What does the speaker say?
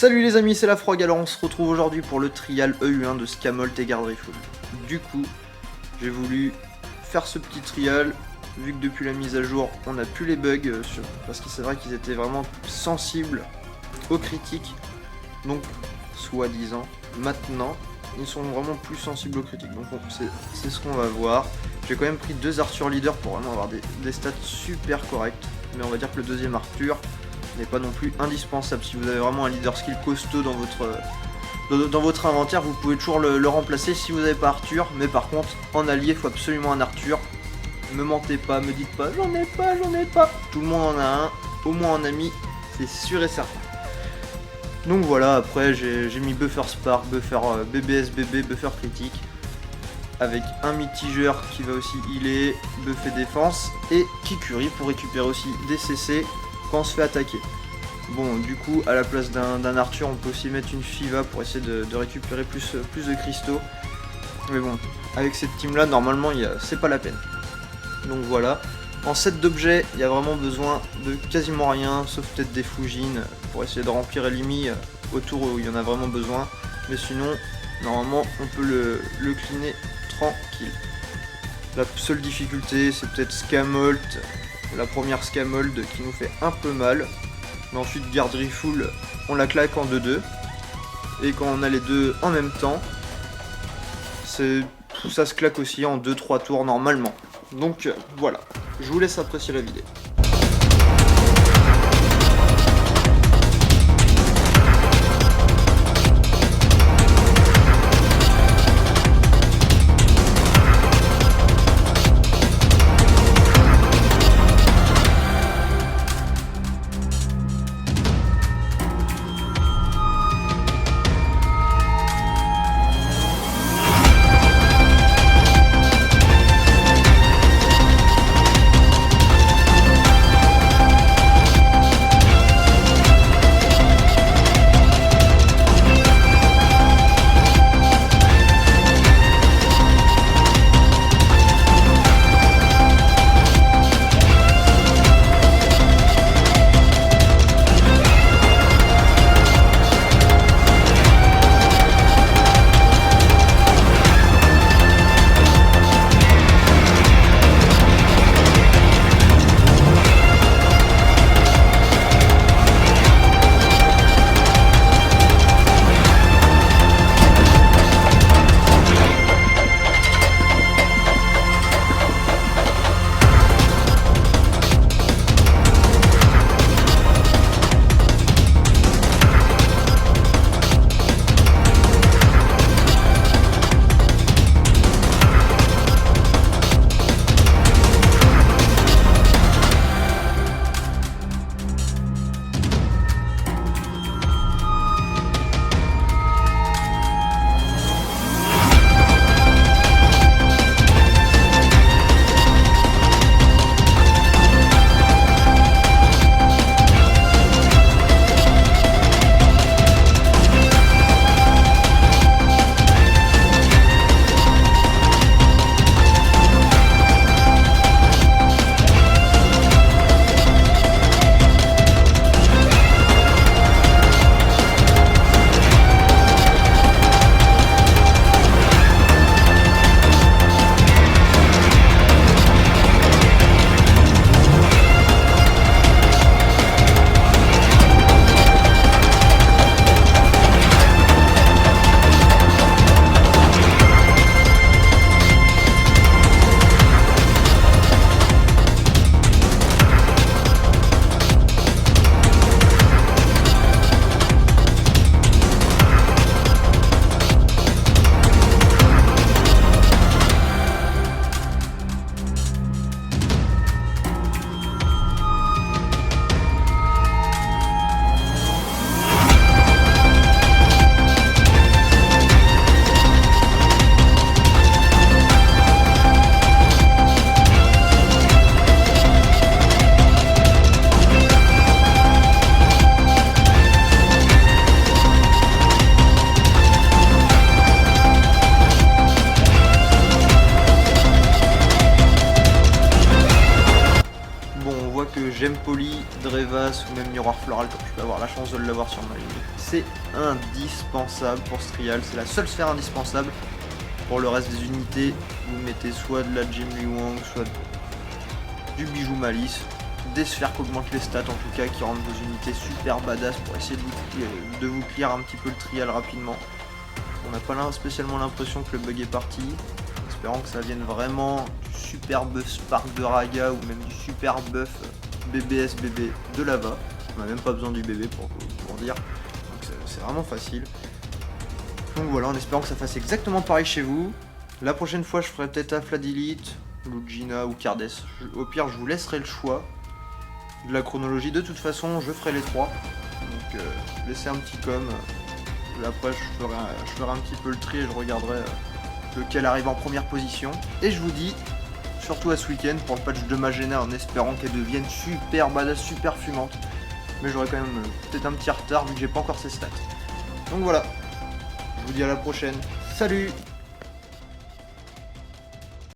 Salut les amis, c'est la Frog, alors on se retrouve aujourd'hui pour le trial EU1 de Scamolt et Guardrifool. Du coup, j'ai voulu faire ce petit trial, vu que depuis la mise à jour, on n'a plus les bugs, parce que c'est vrai qu'ils étaient vraiment sensibles aux critiques. Donc, soi-disant, maintenant, ils sont vraiment plus sensibles aux critiques. Donc c'est ce qu'on va voir. J'ai quand même pris 2 Arthur leader pour vraiment avoir des stats super correctes. Mais on va dire que le deuxième Arthur n'est pas non plus indispensable. Si vous avez vraiment un leader skill costaud dans votre inventaire, vous pouvez toujours le remplacer si vous n'avez pas Arthur. Mais par contre, en allié, il faut absolument un Arthur. Me mentez pas, me dites pas j'en ai pas. Tout le monde en a un, au moins en ami, c'est sûr et certain. Donc voilà, après j'ai mis Buffer Spark, Buffer BBSBB, Buffer critique, avec un mitigeur qui va aussi healer, buffer défense, et Kikuri pour récupérer aussi des CC quand on se fait attaquer. Bon, du coup, à la place d'un Arthur, on peut aussi mettre une Fiva pour essayer de récupérer plus de cristaux. Mais bon, avec cette team là, normalement, c'est pas la peine. Donc voilà. En set d'objets, il y a vraiment besoin de quasiment rien, sauf peut-être des Fujin pour essayer de remplir Elimi autour où il y en a vraiment besoin. Mais sinon, normalement, on peut le cleaner tranquille. La seule difficulté, c'est peut-être Scamolt, la première Scamold qui nous fait un peu mal. Mais ensuite, Guardrifool, on la claque en 2-2. Et quand on a les deux en même temps, ça se claque aussi en 2-3 tours normalement. Donc voilà, je vous laisse apprécier la vidéo. Gempoli, Drevas ou même Miroir Floral comme je peux avoir la chance de l'avoir sur ma ligne. C'est indispensable pour ce trial, c'est la seule sphère indispensable. Pour le reste des unités, vous mettez soit de la Jim Wang, soit du bijou malice, des sphères qui augmentent les stats en tout cas, qui rendent vos unités super badass pour essayer de vous clear un petit peu le trial rapidement. On n'a pas spécialement l'impression que le bug est parti, espérant que ça vienne vraiment du super buff Spark de Raga ou même du super buff BBS BB de Lava. On n'a même pas besoin du BB pour dire, donc c'est vraiment facile. Donc voilà, en espérant que ça fasse exactement pareil chez vous. La prochaine fois je ferai peut-être Afladilite, Lugina ou Cardes. Au pire je vous laisserai le choix de la chronologie. De toute façon je ferai les trois. Donc laissez un petit com. Après je ferai un petit peu le tri et je regarderai lequel arrive en première position. Et je vous dis, surtout à ce week-end pour le patch de Magena, en espérant qu'elle devienne super badass, super fumante. Mais j'aurai quand même peut-être un petit retard vu que j'ai pas encore ses stats. Donc voilà, je vous dis à la prochaine. Salut!